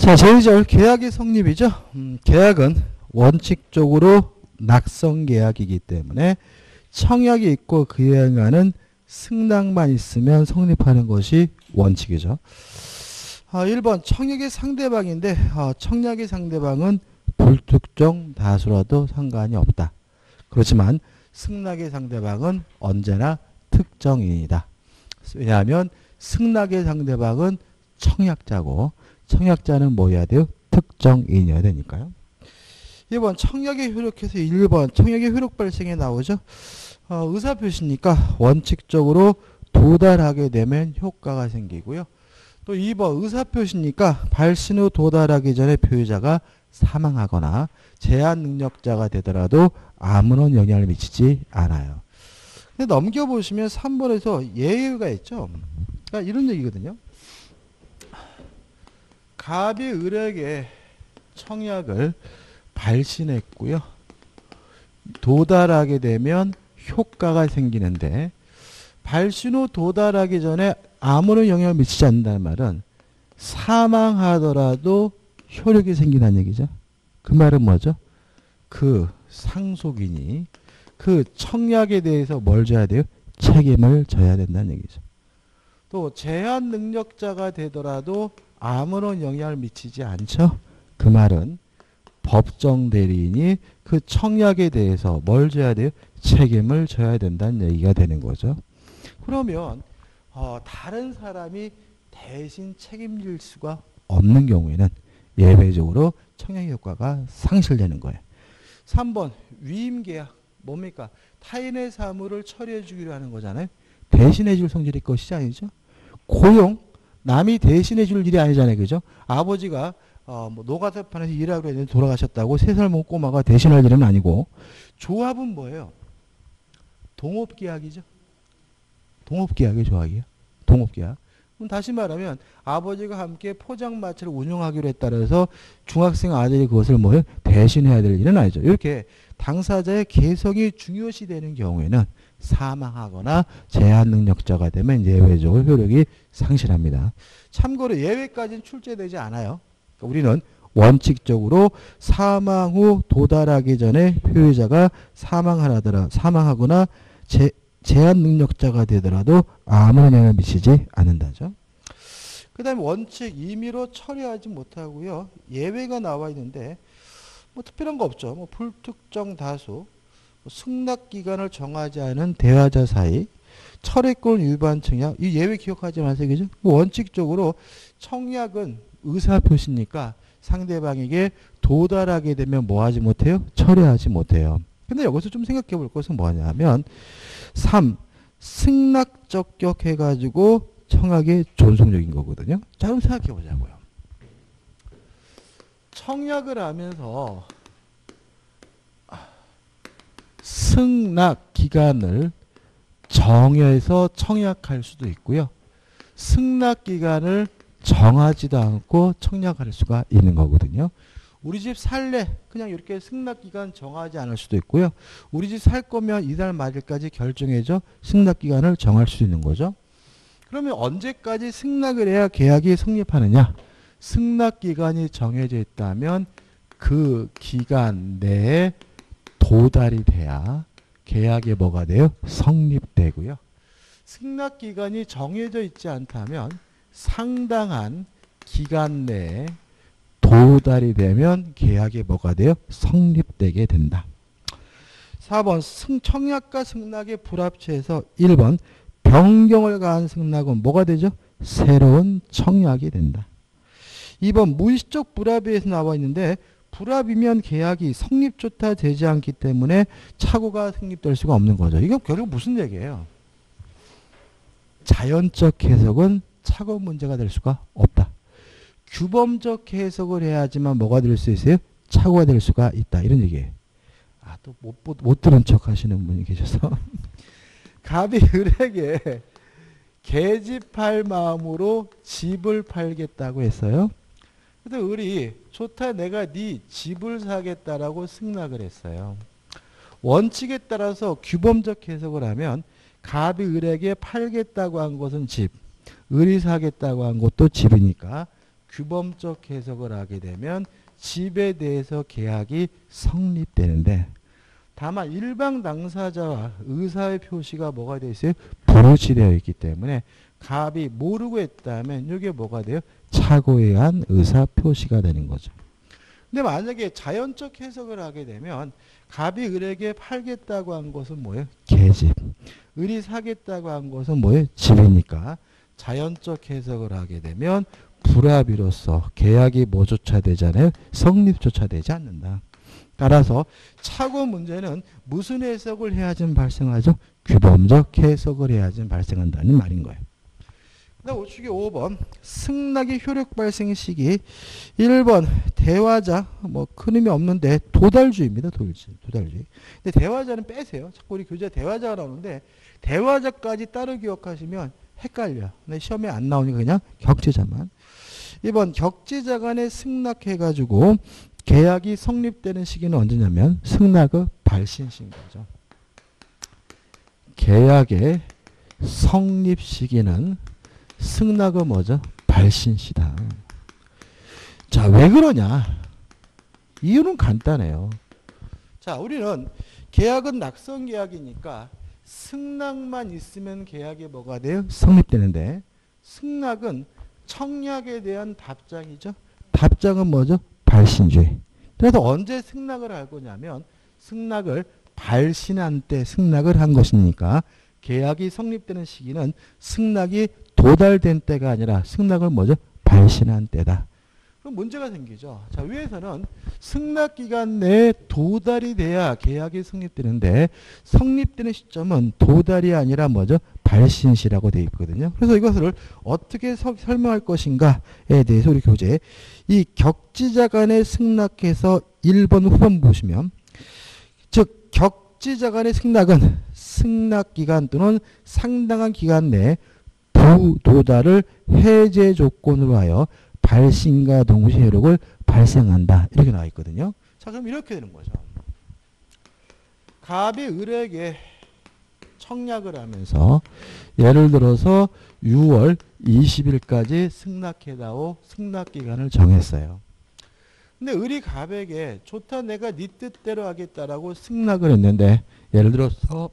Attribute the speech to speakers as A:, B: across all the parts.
A: 자, 제2절 계약의 성립이죠. 계약은 원칙적으로 낙성계약이기 때문에 청약이 있고 그에 의한 승낙만 있으면 성립하는 것이 원칙이죠. 1번 청약의 상대방인데 청약의 상대방은 불특정 다수라도 상관이 없다. 그렇지만 승낙의 상대방은 언제나 특정인이다. 왜냐하면 승낙의 상대방은 청약자고 청약자는 뭐여야 돼요? 특정인이어야 되니까요. 2번 청약의 효력해서 1번 청약의 효력 발생에 나오죠. 의사표시니까 원칙적으로 도달하게 되면 효과가 생기고요. 또 2번 의사표시니까 발신 후 도달하기 전에 표의자가 사망하거나 제한 능력자가 되더라도 아무런 영향을 미치지 않아요. 근데 넘겨보시면 3번에서 예외가 있죠. 그러니까 이런 얘기거든요. 갑이 을에게 청약을 발신했고요. 도달하게 되면 효과가 생기는데 발신 후 도달하기 전에 아무런 영향을 미치지 않는다는 말은 사망하더라도 효력이 생긴다는 얘기죠. 그 말은 뭐죠? 그 상속인이 그 청약에 대해서 뭘 져야 돼요? 책임을 져야 된다는 얘기죠. 또 제한 능력자가 되더라도 아무런 영향을 미치지 않죠. 그 말은 법정 대리인이 그 청약에 대해서 뭘 져야 돼요? 책임을 져야 된다는 얘기가 되는 거죠. 그러면 다른 사람이 대신 책임질 수가 없는 경우에는 예외적으로 청약의 효과가 상실되는 거예요. 3번 위임계약 뭡니까? 타인의 사물을 처리해 주기로 하는 거잖아요. 대신해 줄 성질일 것이지 아니죠. 고용 남이 대신해 줄 일이 아니잖아요. 그죠? 아버지가 뭐 노가다판에서 일하고 했는데 돌아가셨다고 3살 먹은 꼬마가 대신할 일은 아니고 조합은 뭐예요? 동업계약이죠. 동업계약의 조합이에요. 동업계약. 그럼 다시 말하면 아버지가 함께 포장마차를 운영하기로 했다라서 중학생 아들이 그것을 뭐예요? 대신해야 될 일은 아니죠. 이렇게 당사자의 개성이 중요시 되는 경우에는 사망하거나 제한 능력자가 되면 예외적으로 효력이 상실합니다. 참고로 예외까지는 출제되지 않아요. 그러니까 우리는 원칙적으로 사망 후 도달하기 전에 표의자가 사망하거나 제한 능력자가 되더라도 아무런 영향을 미치지 않는다죠. 그 다음에 원칙 임의로 처리하지 못하고요. 예외가 나와 있는데 뭐 특별한 거 없죠. 뭐 불특정 다수, 승낙기간을 정하지 않은 대화자 사이, 철회권 위반 청약, 이 예외 기억하지 마세요. 그죠? 원칙적으로 청약은 의사표시니까 상대방에게 도달하게 되면 뭐 하지 못해요? 처리하지 못해요. 근데 여기서 좀 생각해 볼 것은 뭐냐면 3. 승낙적격 해가지고 청약의 존속력인 거거든요. 자, 그럼 생각해 보자고요. 청약을 하면서 승낙 기간을 정해서 청약할 수도 있고요. 승낙 기간을 정하지도 않고 청약할 수가 있는 거거든요. 우리 집 살래 그냥 이렇게 승낙기간 정하지 않을 수도 있고요. 우리 집 살 거면 이달 말일까지 결정해서 승낙기간을 정할 수 있는 거죠. 그러면 언제까지 승낙을 해야 계약이 성립하느냐? 승낙기간이 정해져 있다면 그 기간 내에 도달이 돼야 계약이 뭐가 돼요? 성립되고요. 승낙기간이 정해져 있지 않다면 상당한 기간 내에 도달이 되면 계약이 뭐가 돼요? 성립되게 된다. 4번 청약과 승낙의 불합치에서 1번 변경을 가한 승낙은 뭐가 되죠? 새로운 청약이 된다. 2번 무의식적 불합의에서 나와 있는데 불합이면 계약이 성립조차 되지 않기 때문에 착오가 성립될 수가 없는 거죠. 이건 결국 무슨 얘기예요? 자연적 해석은 착오 문제가 될 수가 없다. 규범적 해석을 해야지만 뭐가 될 수 있어요? 착오가 될 수가 있다. 이런 얘기예요. 또 못 들은 척 하시는 분이 계셔서. 갑이 을에게 계집할 마음으로 집을 팔겠다고 했어요. 근데 을이 좋다 내가 네 집을 사겠다라고 승낙을 했어요. 원칙에 따라서 규범적 해석을 하면 갑이 을에게 팔겠다고 한 것은 집, 을이 사겠다고 한 것도 집이니까 규범적 해석을 하게 되면 집에 대해서 계약이 성립되는데 다만 일방 당사자와 의사의 표시가 뭐가 되어 있어요? 불일치되어 있기 때문에 갑이 모르고 했다면 이게 뭐가 돼요? 착오에 의한 의사 표시가 되는 거죠. 근데 만약에 자연적 해석을 하게 되면 갑이 을에게 팔겠다고 한 것은 뭐예요? 계집. 을이 사겠다고 한 것은 뭐예요? 집이니까 자연적 해석을 하게 되면 불합의로서 계약이 뭐조차 되잖아요? 성립조차 되지 않는다. 따라서 착오 문제는 무슨 해석을 해야지 발생하죠? 규범적 해석을 해야지 발생한다는 말인 거예요. 그다음 우측에 5번 승낙의 효력 발생 시기 1번 대화자 뭐 큰 의미 없는데 도달주의입니다. 도달주의. 근데 대화자는 빼세요. 자꾸 우리 교재 대화자가 나오는데 대화자까지 따로 기억하시면 헷갈려. 근데 시험에 안 나오니까 그냥 격지자만. 2번 격지자 간에 승낙해가지고 계약이 성립되는 시기는 언제냐면 승낙의 발신시인 거죠. 계약의 성립 시기는 승낙의 뭐죠? 발신시다. 자, 왜 그러냐? 이유는 간단해요. 자, 우리는 계약은 낙선 계약이니까 승낙만 있으면 계약이 뭐가 돼요? 성립되는데 승낙은 청약에 대한 답장이죠. 답장은 뭐죠? 발신주의. 그래서 언제 승낙을 할 거냐면 승낙을 발신한 때 승낙을 한 것이니까 계약이 성립되는 시기는 승낙이 도달된 때가 아니라 승낙을 뭐죠? 발신한 때다. 그럼 문제가 생기죠. 자, 위에서는 승낙 기간 내에 도달이 돼야 계약이 성립되는데 성립되는 시점은 도달이 아니라 뭐죠? 발신시라고 되어 있거든요. 그래서 이것을 어떻게 설명할 것인가에 대해서 우리 교재 이 격지자 간에 승낙해서 1번 후반 보시면 즉 격지자 간의 승낙은 승낙 기간 또는 상당한 기간 내에 부도달을 해제 조건으로 하여 발신과 동시에 효력을 발생한다. 이렇게 나와 있거든요. 자, 그럼 이렇게 되는 거죠. 갑이 을에게 청약을 하면서 예를 들어서 6월 20일까지 승낙해다오 승낙기간을 정했어요. 근데 을이 갑에게 좋다 내가 네 뜻대로 하겠다라고 승낙을 했는데 예를 들어서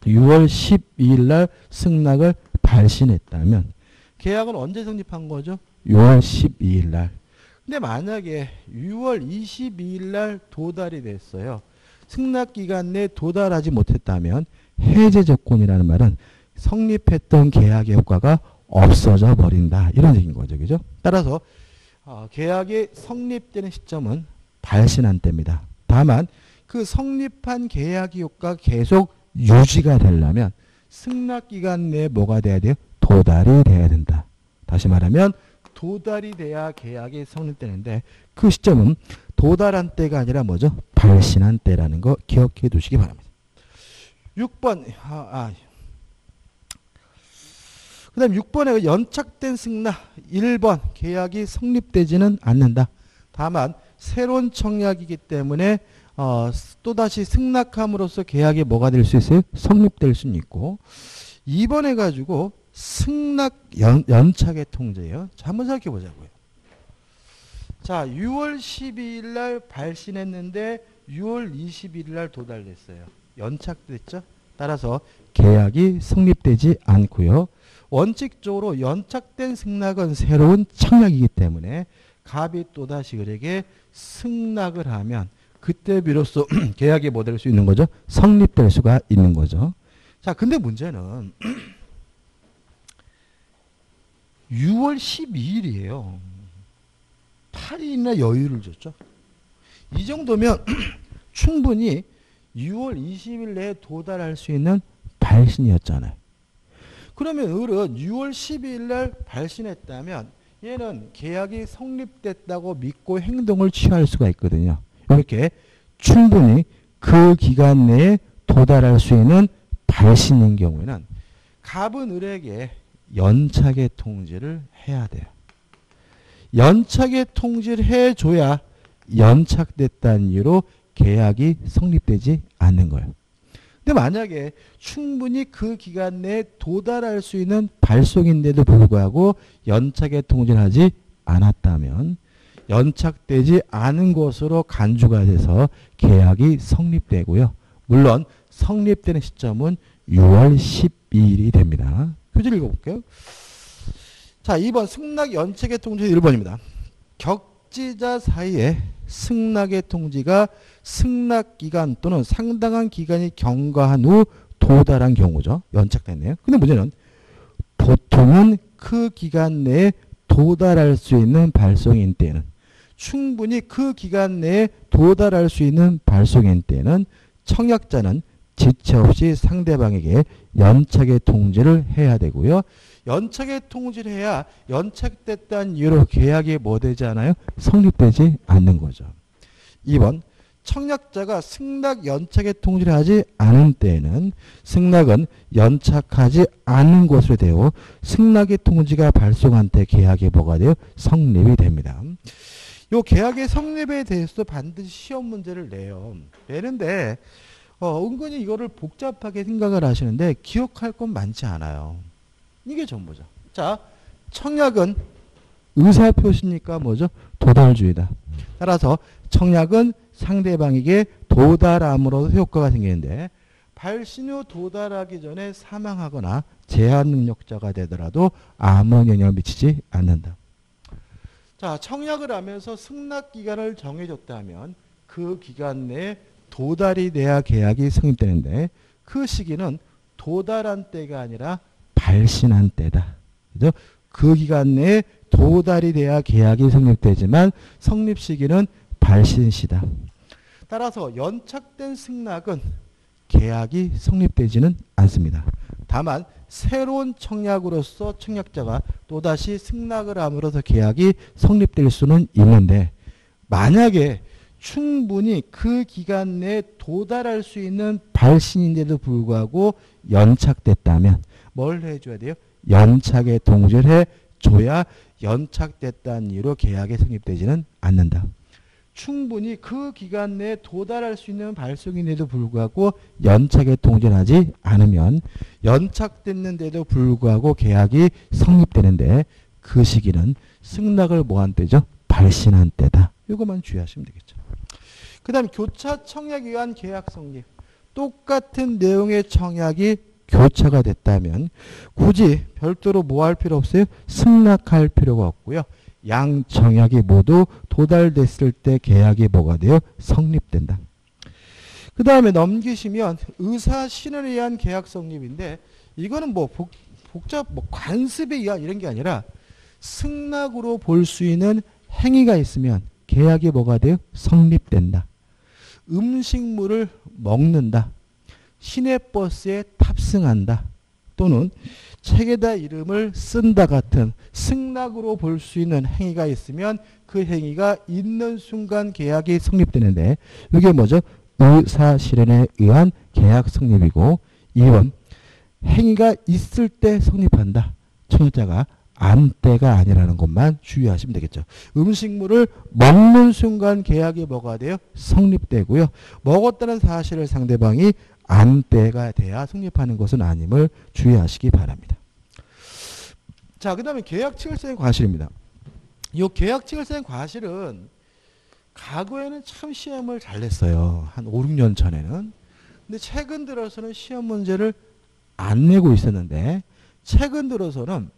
A: 6월 12일 날 승낙을 발신했다면 계약은 언제 성립한 거죠? 6월 12일 날. 근데 만약에 6월 22일 날 도달이 됐어요. 승낙기간 내에 도달하지 못했다면 해제 조건이라는 말은 성립했던 계약의 효과가 없어져 버린다. 이런 얘기인 거죠. 그죠? 따라서 계약이 성립되는 시점은 발신한 때입니다. 다만 그 성립한 계약의 효과가 계속 유지가 되려면 승낙기간 내에 뭐가 돼야 돼요? 도달이 돼야 된다. 다시 말하면 도달이 돼야 계약이 성립되는데 그 시점은 도달한 때가 아니라 뭐죠? 발신한 때라는 거 기억해 두시기 바랍니다. 6번 그 다음 6번에 연착된 승낙 1번 계약이 성립되지는 않는다. 다만 새로운 청약이기 때문에 또다시 승낙함으로써 계약이 뭐가 될 수 있어요? 성립될 수는 있고 2번 해가지고 승낙 연착의 통제예요. 자, 한번 생각해 보자고요. 자, 6월 12일 날 발신했는데 6월 21일 날 도달됐어요. 연착됐죠? 따라서 계약이 성립되지 않고요. 원칙적으로 연착된 승낙은 새로운 청약이기 때문에 갑이 또다시 그에게 승낙을 하면 그때 비로소 계약이 뭐 될 수 있는 거죠? 성립될 수가 있는 거죠. 자, 근데 문제는 6월 12일이에요. 8일이나 여유를 줬죠. 이 정도면 충분히 6월 20일 내에 도달할 수 있는 발신이었잖아요. 그러면 을은 6월 12일 날 발신했다면 얘는 계약이 성립됐다고 믿고 행동을 취할 수가 있거든요. 이렇게 충분히 그 기간 내에 도달할 수 있는 발신인 경우에는 갑은 을에게 연착의 통지를 해야 돼요. 연착의 통지를 해줘야 연착됐다는 이유로 계약이 성립되지 않는 거예요. 근데 만약에 충분히 그 기간 내에 도달할 수 있는 발송인데도 불구하고 연착의 통지를 하지 않았다면 연착되지 않은 것으로 간주가 돼서 계약이 성립되고요. 물론 성립되는 시점은 6월 12일이 됩니다. 표지를 읽어볼게요. 자, 2번 승낙 연착의 통지 1번입니다. 격지자 사이에 승낙의 통지가 승낙기간 또는 상당한 기간이 경과한 후 도달한 경우죠. 연착됐네요. 근데 문제는 보통은 그 기간 내에 도달할 수 있는 발송인 때는 충분히 그 기간 내에 도달할 수 있는 발송인 때는 청약자는 지체 없이 상대방에게 연착의 통지를 해야 되고요. 연착의 통지를 해야 연착됐다는 이유로 계약이 뭐 되지 않아요? 성립되지 않는 거죠. 2번 청약자가 승낙 연착의 통지를 하지 않은 때에는 승낙은 연착하지 않은 것으로 되어 승낙의 통지가 발송한 때 계약이 뭐가 돼요? 성립이 됩니다. 요 계약의 성립에 대해서도 반드시 시험 문제를 내는데 은근히 이거를 복잡하게 생각을 하시는데 기억할 건 많지 않아요. 이게 전부죠. 자, 청약은 의사표시니까 뭐죠? 도달주의다. 따라서 청약은 상대방에게 도달함으로써 효과가 생기는데 발신 후 도달하기 전에 사망하거나 제한 능력자가 되더라도 아무런 영향을 미치지 않는다. 자, 청약을 하면서 승낙 기간을 정해줬다면 그 기간 내에 도달이 돼야 계약이 성립되는데 그 시기는 도달한 때가 아니라 발신한 때다. 그죠? 그 기간 내에 도달이 돼야 계약이 성립되지만 성립 시기는 발신 시다. 따라서 연착된 승낙은 계약이 성립되지는 않습니다. 다만 새로운 청약으로서 청약자가 또다시 승낙을 함으로써 계약이 성립될 수는 있는데 만약에 충분히 그 기간 내에 도달할 수 있는 발신인데도 불구하고 연착됐다면 뭘 해줘야 돼요? 연착의 통지를 해줘야 연착됐다는 이유로 계약이 성립되지는 않는다. 충분히 그 기간 내에 도달할 수 있는 발송인데도 불구하고 연착의 통지를 하지 않으면 연착됐는데도 불구하고 계약이 성립되는데 그 시기는 승낙을 뭐한 때죠? 발신한 때다. 이것만 주의하시면 되겠죠. 그 다음에 교차 청약에 의한 계약 성립. 똑같은 내용의 청약이 교차가 됐다면 굳이 별도로 뭐 할 필요 없어요? 승낙할 필요가 없고요. 양 청약이 모두 도달됐을 때 계약이 뭐가 돼요? 성립된다. 그 다음에 넘기시면 의사 신원에 의한 계약 성립인데 이거는 뭐 복잡 관습에 의한 이런 게 아니라 승낙으로 볼 수 있는 행위가 있으면 계약이 뭐가 돼요? 성립된다. 음식물을 먹는다. 시내버스에 탑승한다. 또는 책에다 이름을 쓴다 같은 승낙으로 볼 수 있는 행위가 있으면 그 행위가 있는 순간 계약이 성립되는데 이게 뭐죠? 의사실현에 의한 계약 성립이고 2번 행위가 있을 때 성립한다. 청약자가 안 때가 아니라는 것만 주의하시면 되겠죠. 음식물을 먹는 순간 계약이 뭐가 돼요? 성립되고요. 먹었다는 사실을 상대방이 안 때가 돼야 성립하는 것은 아님을 주의하시기 바랍니다. 자, 그 다음에 계약치결성의 과실입니다. 이 계약치결성의 과실은 과거에는 참 시험을 잘 냈어요. 한 5, 6년 전에는. 근데 최근 들어서는 시험 문제를 안 내고 있었는데 최근 들어서는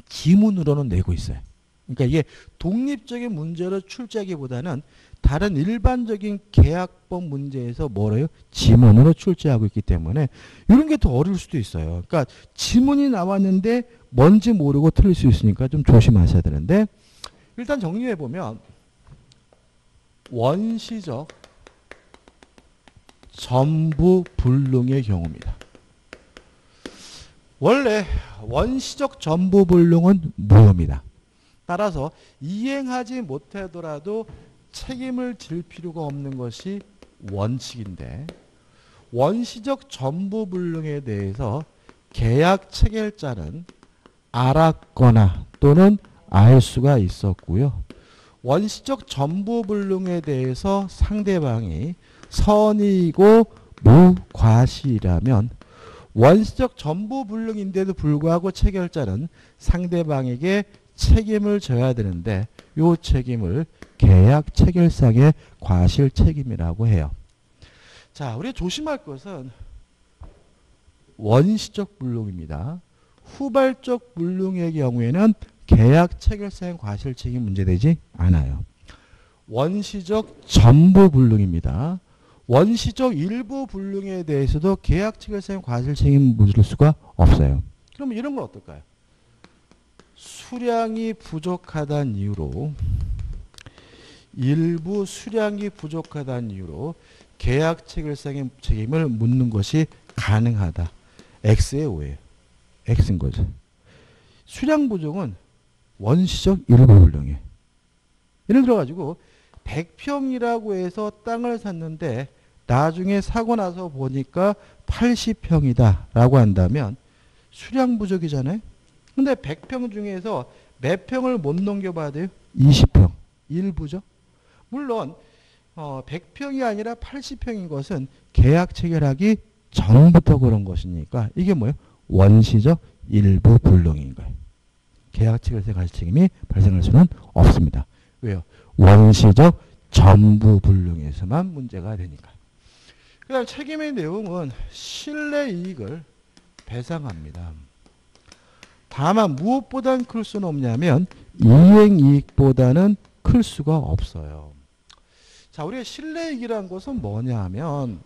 A: 지문으로는 내고 있어요. 그러니까 이게 독립적인 문제로 출제하기보다는 다른 일반적인 계약법 문제에서 뭐래요? 지문으로 출제하고 있기 때문에 이런 게 더 어려울 수도 있어요. 그러니까 지문이 나왔는데 뭔지 모르고 틀릴 수 있으니까 좀 조심하셔야 되는데 일단 정리해보면 원시적 전부 불능의 경우입니다. 원래 원시적 전부 불능은 무효입니다. 따라서 이행하지 못하더라도 책임을 질 필요가 없는 것이 원칙인데 원시적 전부 불능에 대해서 계약 체결자는 알았거나 또는 알 수가 있었고요. 원시적 전부 불능에 대해서 상대방이 선의이고 무과실이라면 원시적 전부 불능인데도 불구하고 체결자는 상대방에게 책임을 져야 되는데 요 책임을 계약 체결상의 과실 책임이라고 해요. 자, 우리가 조심할 것은 원시적 불능입니다. 후발적 불능의 경우에는 계약 체결상 과실 책임 문제되지 않아요. 원시적 전부 불능입니다. 원시적 일부 불능에 대해서도 계약 체결상 과실 책임 물을 수가 없어요. 그러면 이런 건 어떨까요? 수량이 부족하다는 이유로 일부 수량이 부족하다는 이유로 계약 체결상의 책임을 묻는 것이 가능하다. X의 오해예요. X인 거죠. 수량 부족은 원시적 일부 불능이에요. 예를 들어가지고 100평이라고 해서 땅을 샀는데 나중에 사고 나서 보니까 80평이다 라고 한다면 수량 부족이잖아요. 근데 100평 중에서 몇 평을 못 넘겨봐야 돼요? 20평. 일부죠. 물론 100평이 아니라 80평인 것은 계약 체결하기 전부터 그런 것이니까 이게 뭐예요? 원시적 일부 불능인 거예요. 계약 체결상 과실 책임이 발생할 수는 없습니다. 왜요? 원시적 전부 불능에서만 문제가 되니까. 그 다음 책임의 내용은 실내 이익을 배상합니다. 다만 무엇보단 클 수는 없냐면 이행이익보다는 클 수가 없어요. 자, 우리가 실내이익이라는 것은 뭐냐 하면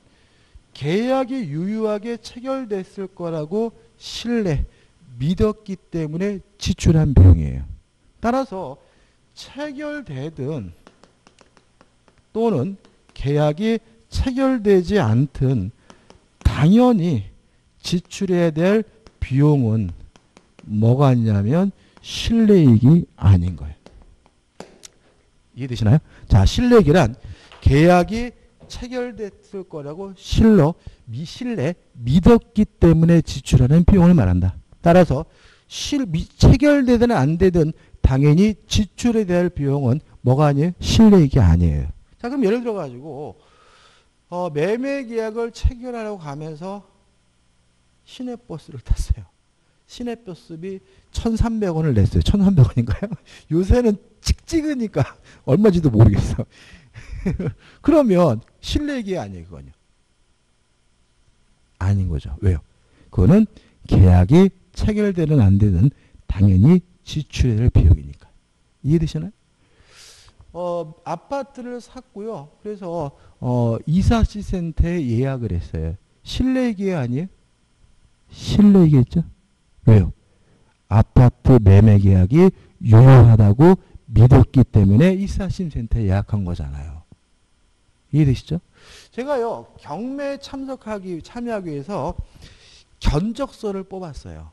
A: 계약이 유효하게 체결됐을 거라고 신뢰, 믿었기 때문에 지출한 비용이에요. 따라서 체결되든 또는 계약이 체결되지 않든 당연히 지출해야 될 비용은 뭐가 아니냐면 실내이익이 아닌 거예요. 이해되시나요? 자, 실내이익이란 계약이 체결됐을 거라고 신뢰 믿었기 때문에 지출하는 비용을 말한다. 따라서 체결되든 안 되든 당연히 지출에 대한 비용은 뭐가 아니에요? 실내이익이 아니에요. 자, 그럼 예를 들어 가지고 매매 계약을 체결하려고 가면서 시내버스를 탔어요. 시내버스비 1,300원을 냈어요. 1,300원인가요? 요새는 찍찍으니까 얼마인지도 모르겠어. 그러면 실내이익이 아니에요. 그거는요. 아닌 거죠. 왜요? 그거는 계약이 체결되든 안 되든 당연히 지출해야 될 비용이니까. 이해되시나요? 아파트를 샀고요. 그래서 이사시센터에 예약을 했어요. 실내이익이 아니에요? 실내이익이겠죠? 왜요? 아파트 매매 계약이 유효하다고 믿었기 때문에 이사시센터에 예약한 거잖아요. 이해되시죠? 제가요, 경매에 참여하기 위해서 견적서를 뽑았어요.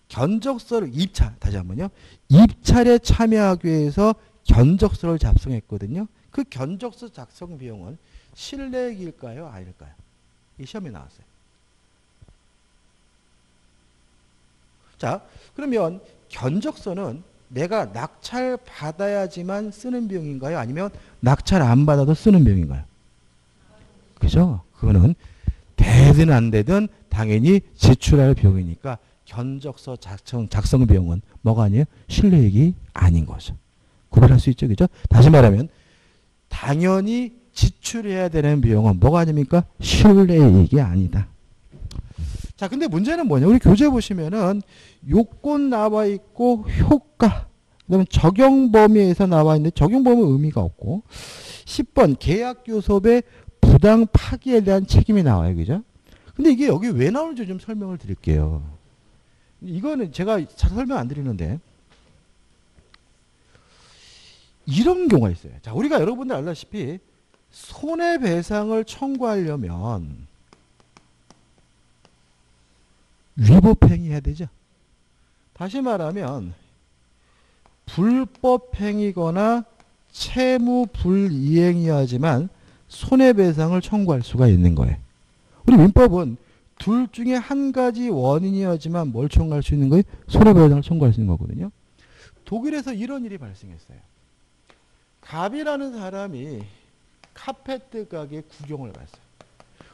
A: 견적서를 다시 한번요. 입찰에 참여하기 위해서 견적서를 작성했거든요. 그 견적서 작성 비용은 실내이익일까요? 아닐까요? 이 시험에 나왔어요. 자, 그러면 견적서는 내가 낙찰 받아야지만 쓰는 비용인가요? 아니면 낙찰 안 받아도 쓰는 비용인가요? 그죠? 그거는 되든 안 되든 당연히 지출할 비용이니까 견적서 작성 비용은 뭐가 아니에요? 실내이익이 아닌 거죠. 구별할 수 있죠. 그죠? 다시 말하면 당연히 지출해야 되는 비용은 뭐가 아닙니까? 실내이익이 아니다. 자, 근데 문제는 뭐냐? 우리 교재 보시면은 요건 나와 있고 효과, 그다음에 적용 범위에서 나와 있는데 적용 범위 의미가 없고 10번 계약 교섭의 부당 파기에 대한 책임이 나와요. 그죠? 근데 이게 여기 왜 나오는지 좀 설명을 드릴게요. 이거는 제가 잘 설명 안 드리는데 이런 경우가 있어요. 자, 우리가 여러분들 알다시피 손해배상을 청구하려면 위법행위해야 되죠. 다시 말하면 불법행위거나 채무불이행이어야지만 손해배상을 청구할 수가 있는 거예요. 우리 민법은 둘 중에 한 가지 원인이어야지만 뭘 청구할 수 있는 거예요? 손해배상을 청구할 수 있는 거거든요. 독일에서 이런 일이 발생했어요. 갑이라는 사람이 카페트 가게 구경을 갔어요.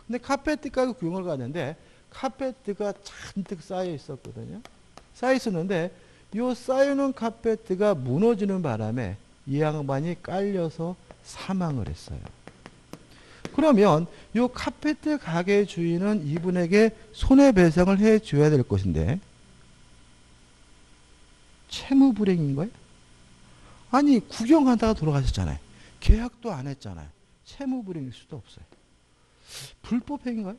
A: 근데 카페트 가게 구경을 갔는데 카페트가 잔뜩 쌓여 있었거든요. 쌓여 있었는데 요 쌓여놓은 카페트가 무너지는 바람에 이 양반이 깔려서 사망을 했어요. 그러면 요 카페트 가게 주인은 이분에게 손해배상을 해줘야 될 것인데 채무불이행인 거예요? 아니 구경하다가 돌아가셨잖아요. 계약도 안 했잖아요. 채무불이행일 수도 없어요. 불법행위인가요?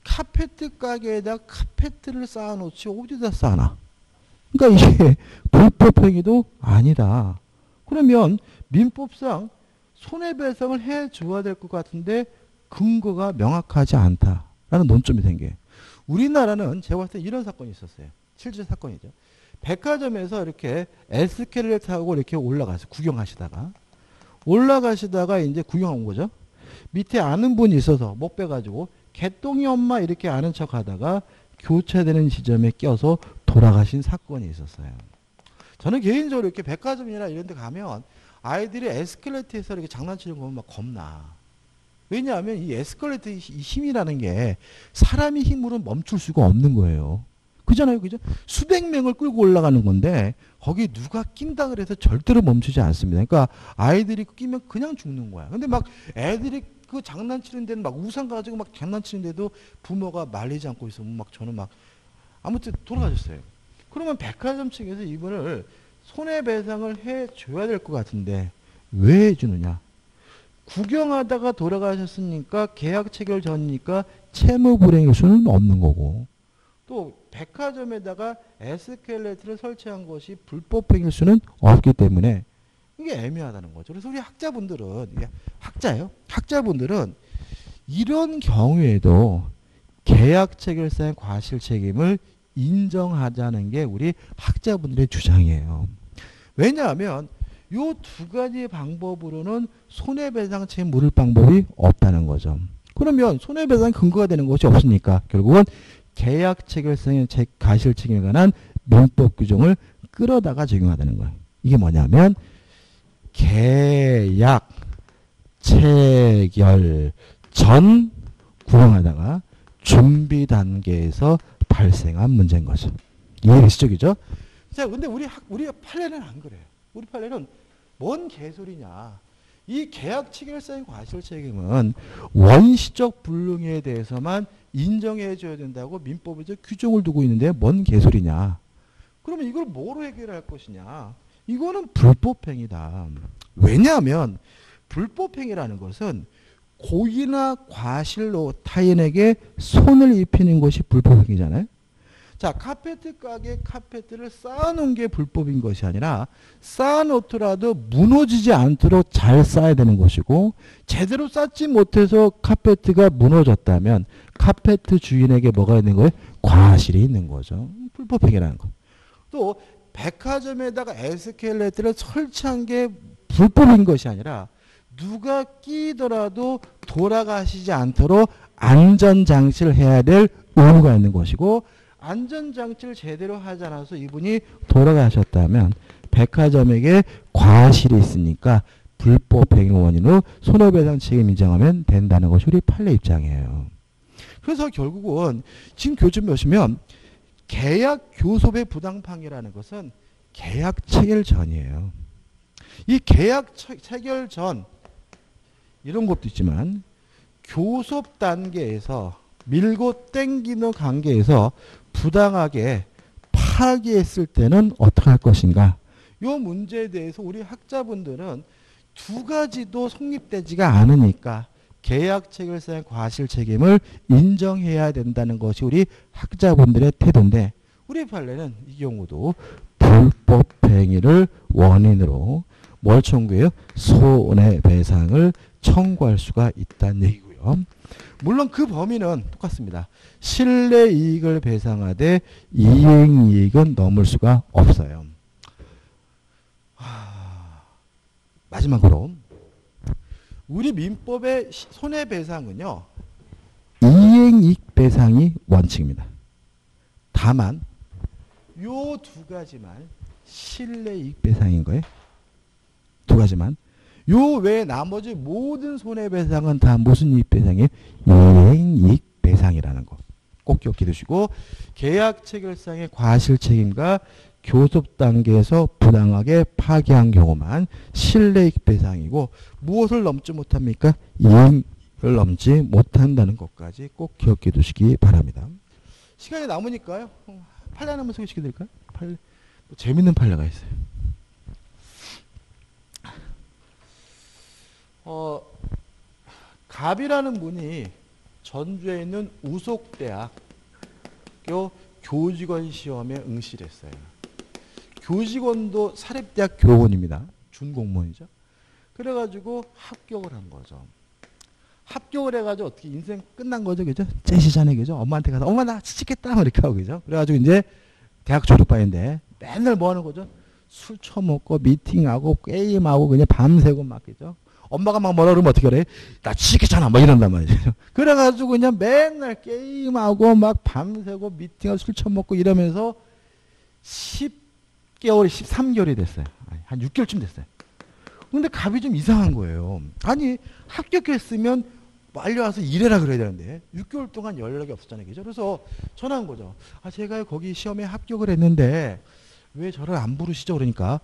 A: 카페트 가게에다 카페트를 쌓아놓지 어디다 쌓아놔? 그러니까 이게 불법행위도 아니다. 그러면 민법상 손해배상을 해줘야 될 것 같은데 근거가 명확하지 않다라는 논점이 생겨요. 우리나라는 제가 봤을 때 이런 사건이 있었어요. 실제 사건이죠. 백화점에서 이렇게 에스컬레이터 타고 이렇게 올라가서 올라가시다가 이제 구경 온 거죠. 밑에 아는 분이 있어서 못 빼가지고 개똥이 엄마 이렇게 아는 척 하다가 교차되는 지점에 껴서 돌아가신 사건이 있었어요. 저는 개인적으로 이렇게 백화점이나 이런 데 가면 아이들이 에스컬레이터에서 이렇게 장난치는 거 보면 막 겁나. 왜냐하면 이 에스컬레이터의 힘이라는 게 사람의 힘으로 멈출 수가 없는 거예요. 그잖아요. 그죠? 수백 명을 끌고 올라가는 건데 거기 누가 낀다 그래서 절대로 멈추지 않습니다. 그러니까 아이들이 끼면 그냥 죽는 거야. 근데 막 애들이 그 장난치는 데는 막 우산 가지고 막 장난치는데도 부모가 말리지 않고 있으면 막 저는 막 아무튼 돌아가셨어요. 그러면 백화점 측에서 이분을 손해배상을 해줘야 될 것 같은데 왜 해주느냐? 구경하다가 돌아가셨으니까 계약 체결 전이니까 채무불이행일 수는 없는 거고 또 백화점에다가 에스컬레이터를 설치한 것이 불법행위일 수는 없기 때문에 이게 애매하다는 거죠. 그래서 우리 학자분들은 이게 학자분들은 이런 경우에도 계약 체결사의 과실 책임을 인정하자는 게 우리 학자분들의 주장이에요. 왜냐하면 요 두 가지 방법으로는 손해배상 책임 물을 방법이 없다는 거죠. 그러면 손해배상 근거가 되는 것이 없으니까 결국은 계약 체결성의 과실 책임에 관한 민법 규정을 끌어다가 적용하다는 거예요. 이게 뭐냐면 계약 체결 전 구형하다가 준비 단계에서 발생한 문제인 거죠. 이해되시죠? 그죠? 자, 근데 우리 판례는 안 그래요. 우리 판례는 뭔 개소리냐. 이 계약 체결사의 과실 책임은 원시적 불능에 대해서만 인정해 줘야 된다고 민법에서 규정을 두고 있는데 뭔 개소리냐. 그러면 이걸 뭐로 해결할 것이냐. 이거는 불법행위다. 왜냐하면 불법행위라는 것은 고의나 과실로 타인에게 손을 입히는 것이 불법행위잖아요. 자, 카페트 가게 카페트를 쌓아놓은 게 불법인 것이 아니라 쌓아놓더라도 무너지지 않도록 잘 쌓아야 되는 것이고 제대로 쌓지 못해서 카페트가 무너졌다면 카페트 주인에게 뭐가 있는 거예요? 과실이 있는 거죠. 불법행위라는 거. 또 백화점에다가 에스컬레이터를 설치한 게 불법인 것이 아니라 누가 끼더라도 돌아가시지 않도록 안전장치를 해야 될 의무가 있는 것이고 안전장치를 제대로 하지 않아서 이분이 돌아가셨다면 백화점에게 과실이 있으니까 불법행위 원인으로 손해배상 책임 인정하면 된다는 것이 우리 판례 입장이에요. 그래서 결국은 지금 교점 보시면 계약 교섭의 부당방해라는 것은 계약 체결 전이에요. 이 계약 체결 전 이런 것도 있지만 교섭 단계에서 밀고 땡기는 관계에서 부당하게 파기했을 때는 어떻게 할 것인가. 이 문제에 대해서 우리 학자분들은 두 가지도 성립되지가 않으니까 계약 체결사의 과실 책임을 인정해야 된다는 것이 우리 학자분들의 태도인데 우리 판례는 이 경우도 불법행위를 원인으로 뭘 청구해요? 손해배상을 청구할 수가 있다는 얘기고요. 물론 그 범위는 똑같습니다. 실내이익을 배상하되 이행이익은 넘을 수가 없어요. 마지막으로 우리 민법의 손해배상은요. 이행이익 배상이 원칙입니다. 다만 요 두 가지만 실내이익 배상인 거예요. 두 가지만. 요 외에 나머지 모든 손해배상은 다 무슨 이익 배상이에요? 이행이익 배상이라는 거. 꼭 기억해 두시고 계약 체결상의 과실 책임과 교섭 단계에서 부당하게 파기한 경우만 실내익 배상이고 무엇을 넘지 못합니까? 이익을 넘지 못한다는 것까지 꼭 기억해 두시기 바랍니다. 시간이 남으니까요. 판례 하나만 소개시켜 드릴까요? 판례. 또 재밌는 판례가 있어요. 갑이라는 분이 전주에 있는 우속대학교 교직원 시험에 응시를 했어요. 교직원도 사립대학 교원입니다. 준공무원이죠. 그래가지고 합격을 한 거죠. 합격을 해가지고 어떻게 인생 끝난 거죠, 그죠? 째시잖아요, 그죠? 엄마한테 가서 엄마 나 취직했다 이렇게 하고 그죠? 그래가지고 이제 대학 졸업반인데 맨날 뭐 하는 거죠? 술 처먹고 미팅하고 게임하고 그냥 밤새고 막 그죠? 엄마가 막 뭐라 그러면 어떻게 그래? 나 취직했잖아 막 이런단 말이죠. 그래가지고 그냥 맨날 게임하고 막 밤새고 미팅하고 술 처먹고 이러면서 10개월이 13개월이 됐어요. 한 6개월쯤 됐어요. 근데 갑이 좀 이상한 거예요. 아니 합격했으면 빨리 와서 일해라 그래야 되는데 6개월 동안 연락이 없었잖아요. 그죠? 그래서 전화한 거죠. 아 제가 거기 시험에 합격을 했는데 왜 저를 안 부르시죠? 그러니까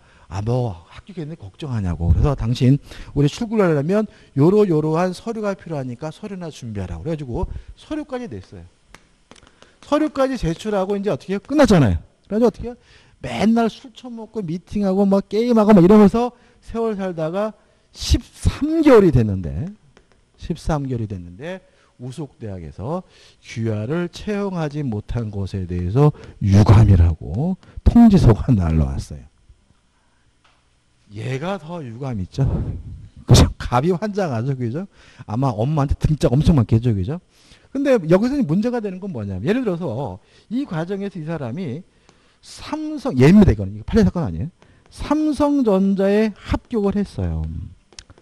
A: 뭐 합격했는데 걱정하냐고. 그래서 당신 우리 출근을 하려면 요러요러한 서류가 필요하니까 서류나 준비하라고. 그래가지고 서류까지 냈어요. 서류까지 제출하고 이제 어떻게 해요? 끝났잖아요. 그래가지고 어떻게 해요? 맨날 술 처먹고 미팅하고 막 게임하고 막 이러면서 세월 살다가 13개월이 됐는데 우속대학에서 귀화를 채용하지 못한 것에 대해서 유감이라고 통지서가 날라왔어요. 얘가 더 유감 있죠. 그죠? 갑이 환장하죠. 그죠? 아마 엄마한테 등짝 엄청 많겠죠. 그죠? 근데 여기서 문제가 되는 건 뭐냐면 예를 들어서 이 과정에서 이 사람이 예입니다. 이거는 판례 사건 아니에요. 삼성전자에 합격을 했어요.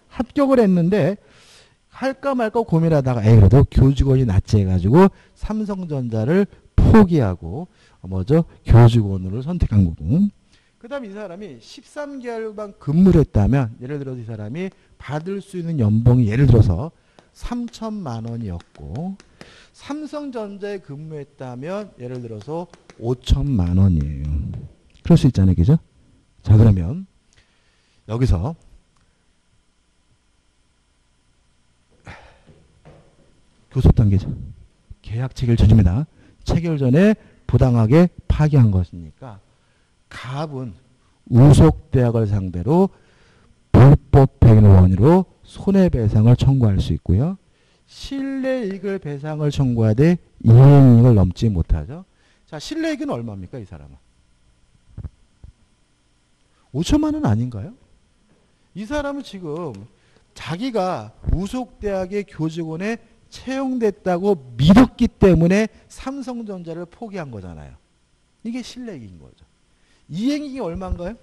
A: 합격을 했는데 할까 말까 고민하다가 그래도 교직원이 낫지 해가지고 삼성전자를 포기하고 교직원으로 선택한 거고. 그 다음에 이 사람이 13개월만 근무를 했다면 예를 들어서 이 사람이 받을 수 있는 연봉이 예를 들어서 3천만 원이었고 삼성전자에 근무했다면 예를 들어서 5천만 원이에요. 그럴 수 있잖아요. 그죠? 자 그러면 여기서 교섭 단계죠. 계약 체결 전입니다. 체결 전에 부당하게 파기한 것이니까 갑은 우속대학을 상대로 불법행위를 원인으로 손해배상을 청구할 수 있고요. 실내이익을 배상을 청구하되 이행이익을 넘지 못하죠. 자, 실내이익은 얼마입니까? 이 사람은 5천만 원 아닌가요? 이 사람은 지금 자기가 우속대학의 교직원에 채용됐다고 믿었기 때문에 삼성전자를 포기한 거잖아요. 이게 실내이익인 거죠. 이행이익이 얼마인가요?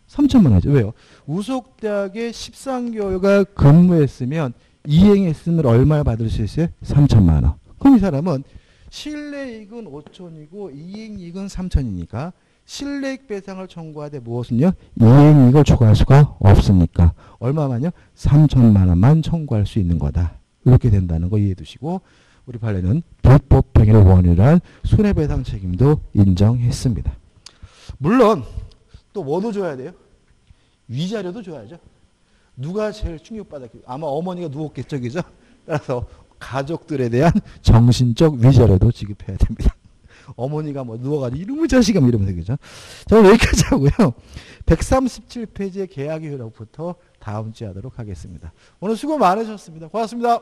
A: 3천만 원이죠. 왜요? 우속대학에 13개월간 근무했으면 이행했으면 얼마를 받을 수 있어요? 3천만 원. 그럼 이 사람은 실내이익은 5천이고 이행이익은 3천이니까 실내이익 배상을 청구하되 무엇은요? 이행이익을 초과할 수가 없으니까 얼마만요? 3천만 원만 청구할 수 있는 거다. 이렇게 된다는 거 이해해 두시고 우리 판례는 불법행위를 원인으로 한 손해배상 책임도 인정했습니다. 물론 또 뭐도 줘야 돼요? 위자료도 줘야죠. 누가 제일 충격받았겠어요? 아마 어머니가 누웠겠죠. 그죠? 따라서 가족들에 대한 정신적 위자료도 지급해야 됩니다. 어머니가 누워가지고 이놈의 자식아 이러면서 그죠? 자, 오늘 여기까지 하고요. 137페이지의 계약의 효력부터 다음 주에 하도록 하겠습니다. 오늘 수고 많으셨습니다. 고맙습니다.